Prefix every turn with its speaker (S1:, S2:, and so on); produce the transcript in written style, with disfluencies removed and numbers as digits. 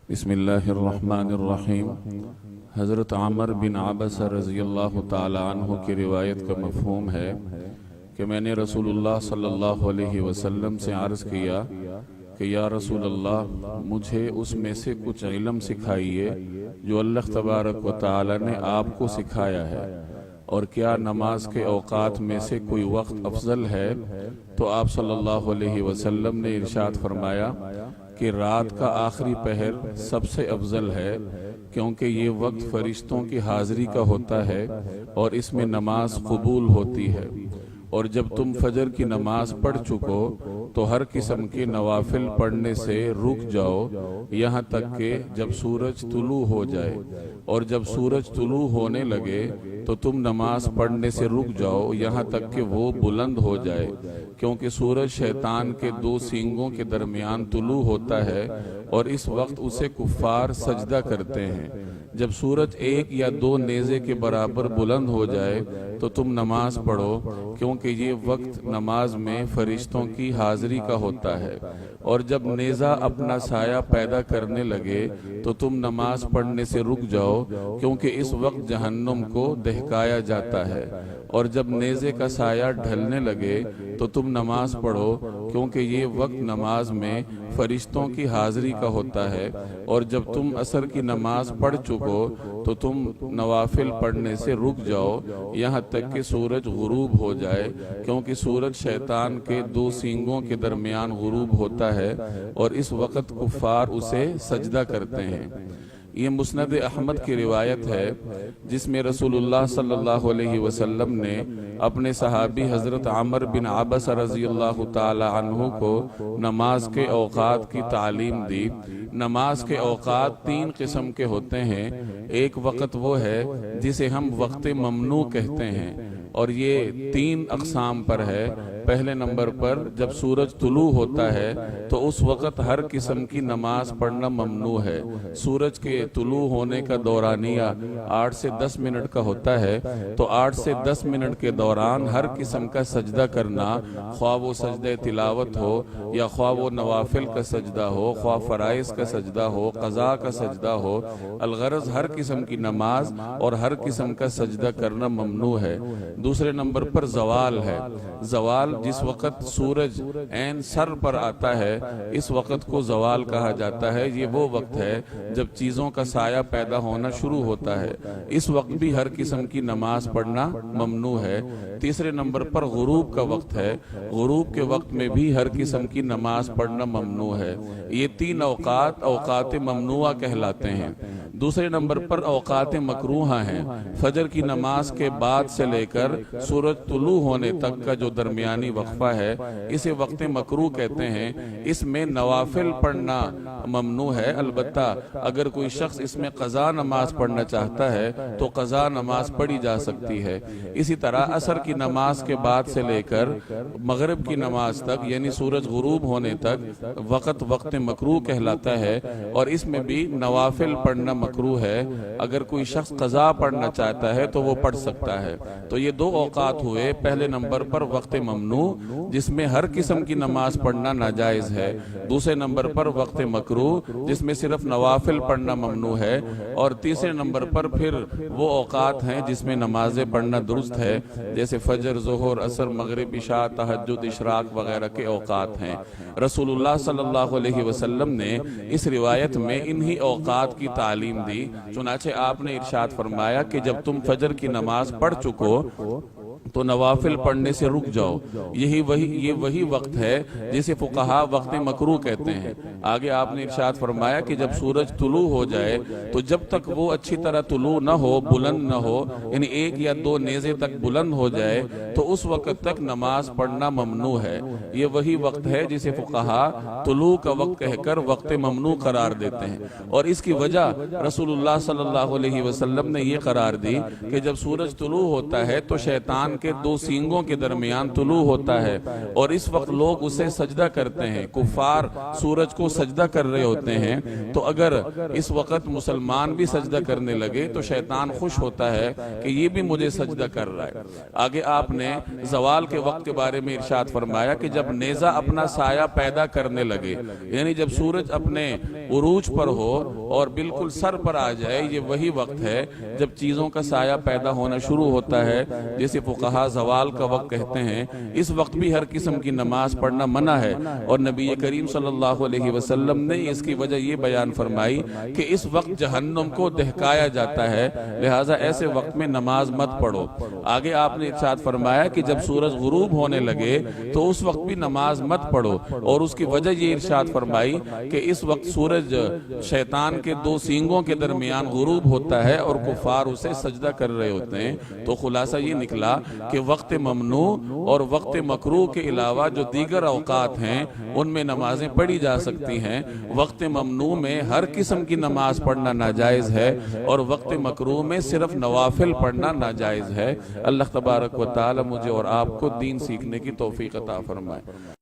S1: بسم اللہ الرحمن الرحیم۔ حضرت عمر بن عبس رضی اللہ تعالی عنہ کی روایت کا مفہوم ہے کہ میں نے رسول اللہ صلی اللہ علیہ وسلم سے عرض کیا کہ یا رسول اللہ، مجھے اس میں سے کچھ علم سکھائیے جو اللہ تبارک و تعالی نے آپ کو سکھایا ہے، اور کیا نماز کے اوقات میں سے کوئی وقت افضل ہے؟ تو آپ صلی اللہ علیہ وسلم نے ارشاد فرمایا کہ رات کا آخری پہر سب سے افضل ہے، کیونکہ یہ وقت فرشتوں کی حاضری کا ہوتا ہے اور اس میں نماز قبول ہوتی ہے۔ اور جب تم فجر کی نماز پڑھ چکو تو ہر قسم کے نوافل پڑھنے سے رک جاؤ یہاں تک کہ جب سورج طلوع ہو جائے، اور جب سورج طلوع ہونے لگے تو تم نماز پڑھنے سے رک جاؤ یہاں تک کہ وہ بلند ہو جائے، کیونکہ سورج شیطان کے دو سینگوں کے درمیان طلوع ہوتا ہے اور اس وقت اسے کفار سجدہ کرتے ہیں۔ جب سورج ایک یا دو نیزے کے برابر بلند ہو جائے تو تم نماز پڑھو، کیونکہ یہ وقت نماز میں فرشتوں کی حاضری کا ہوتا ہے۔ اور جب نیزہ اپنا سایہ پیدا کرنے لگے تو تم نماز پڑھنے سے رک جاؤ، کیونکہ اس وقت جہنم کو دہکایا جاتا ہے۔ اور جب نیزے کا سایہ ڈھلنے لگے تو تم نماز پڑھو، کیونکہ یہ وقت نماز میں فرشتوں کی حاضری کا ہوتا ہے۔ اور جب تم عصر کی نماز پڑھ چکو تو تم نوافل پڑھنے سے رک جاؤ یہاں تک کہ سورج غروب ہو جائے، کیونکہ سورج شیطان کے دو سینگوں کے درمیان غروب ہوتا ہے اور اس وقت کفار اسے سجدہ کرتے ہیں۔ یہ مسند احمد کی روایت ہے جس میں رسول اللہ صلی اللہ علیہ وسلم نے اپنے صحابی حضرت عمر بن عبس رضی اللہ تعالی عنہ کو نماز کے اوقات کی تعلیم دی۔ نماز کے اوقات تین قسم کے ہوتے ہیں۔ ایک وقت وہ ہے جسے ہم وقت ممنوع کہتے ہیں، اور یہ تین اقسام پر ہے۔ پہلے نمبر پر جب سورج طلوع ہوتا ہے تو اس وقت ہر قسم کی نماز پڑھنا ممنوع ہے۔ سورج کے طلوع ہونے کا دورانیہ 8 سے 10 منٹ کا ہوتا ہے، تو 8 سے 10 منٹ کے دوران ہر قسم کا سجدہ کرنا، خواہ وہ سجدہ تلاوت ہو یا خواہ وہ نوافل کا سجدہ ہو، خواہ فرائض کا سجدہ ہو، قضاء کا سجدہ ہو، الغرض ہر قسم کی نماز اور ہر قسم کا سجدہ کرنا ممنوع ہے۔ دوسرے نمبر پر زوال ہے۔ زوال جس وقت سورج عین سر پر آتا ہے اس وقت کو زوال کہا جاتا ہے۔ یہ وہ وقت ہے جب چیزوں کا سایہ پیدا ہونا شروع ہوتا ہے، اس وقت بھی ہر قسم کی نماز پڑھنا ممنوع ہے۔ تیسرے نمبر پر غروب کا وقت ہے۔ غروب کے وقت میں بھی ہر قسم کی نماز پڑھنا ممنوع ہے۔ یہ تین اوقات اوقات ممنوعہ کہلاتے ہیں۔ دوسرے نمبر پر اوقات مکروہہ ہیں۔ فجر کی نماز کے بعد سے لے کر سورج طلوع ہونے تک کا جو درمیانی وقفہ ہے اسے وقت مکروہ کہتے ہیں۔ اس میں نوافل پڑھنا ممنوع ہے، البتہ اگر کوئی شخص اس میں قضا نماز پڑھنا چاہتا ہے تو قضا نماز پڑھی جا سکتی ہے۔ اسی طرح عصر کی نماز کے بعد سے لے کر مغرب کی نماز تک یعنی سورج غروب ہونے تک وقت مکروہ کہلاتا ہے، اور اس میں بھی نوافل پڑھنا مکروہ ہے۔ اگر کوئی شخص قضا پڑھنا چاہتا ہے تو وہ پڑھ سکتا ہے۔ تو یہ دو اوقات ہوئے۔ پہلے نمبر پر وقت ممنوع جس میں ہر قسم کی نماز پڑھنا ناجائز ہے۔ دوسرے نمبر پر وقت مکروہ جس میں صرف نوافل پڑھنا ممنوع ہے، اور تیسرے نمبر پر پھر وہ اوقات ہیں جس میں نمازیں پڑھنا درست ہے، جیسے فجر، ظہر، عصر، مغرب، عشاء، تہجد، اشراق وغیرہ کے اوقات ہیں۔ رسول اللہ صلی اللہ علیہ وسلم نے اس روایت میں انہی اوقات کی تعلیم دی۔ چنانچہ آپ نے ارشاد فرمایا کہ جب تم فجر کی نماز پڑھ چکو تو نوافل پڑھنے سے رک جاؤ، یہ وہی وقت ہے جسے فقہا وقت مکروہ کہتے ہیں۔ آگے آپ نے ارشاد فرمایا کہ جب سورج طلوع ہو جائے تو جب تک وہ اچھی طرح طلوع نہ ہو، بلند نہ ہو، یعنی ایک یا دو نیزے تک بلند ہو جائے تو اس وقت تک نماز پڑھنا ممنوع ہے۔ یہ وہی وقت ہے جسے فقہا طلوع کا وقت کہہ کر وقت ممنوع قرار دیتے ہیں، اور اس کی وجہ رسول اللہ صلی اللہ علیہ وسلم نے یہ قرار دی کہ جب سورج طلوع ہوتا ہے تو شیطان شیطان کے دو سینگوں کے درمیان طلوع ہوتا ہے اور اس وقت لوگ اسے سجدہ کرتے ہیں، کفار سورج کو سجدہ کر رہے ہوتے ہیں، تو اگر اس وقت مسلمان بھی سجدہ کرنے لگے تو شیطان خوش ہوتا ہے کہ یہ بھی مجھے سجدہ کر رہا ہے۔ آگے آپ نے زوال کے وقت کے بارے میں ارشاد فرمایا کہ جب نیزہ اپنا سایہ پیدا کرنے لگے، یعنی جب سورج اپنے عروج پر ہو اور بالکل سر پر آ جائے، یہ وہی وقت ہے جب چیزوں کا سایہ پیدا ہونا شروع ہوتا ہے، جسے فقہا زوال کا وقت کہتے ہیں۔ اس وقت بھی ہر قسم کی نماز پڑھنا منع ہے، اور نبی کریم صلی اللہ علیہ وسلم نے اس کی وجہ یہ بیان فرمائی کہ اس وقت جہنم کو دہکایا جاتا ہے، لہٰذا ایسے وقت میں نماز مت پڑھو۔ آگے آپ نے ارشاد فرمایا کہ جب سورج غروب ہونے لگے تو اس وقت بھی نماز مت پڑھو، اور اس کی وجہ یہ ارشاد فرمائی کہ اس وقت سورج شیطان کے دو سینگوں کے درمیان غروب ہوتا ہے اور کفار اسے سجدہ کر رہے ہوتے ہیں۔ تو خلاصہ یہ نکلا کہ وقت ممنوع اور وقت مکروہ کے علاوہ جو دیگر اوقات ہیں ان میں نمازیں پڑھی جا سکتی ہیں۔ وقت ممنوع میں ہر قسم کی نماز پڑھنا ناجائز ہے، اور وقت مکروہ میں صرف نوافل پڑھنا ناجائز ہے۔ اللہ تبارک و تعالی مجھے اور آپ کو دین سیکھنے کی توفیق عطا فرمائے۔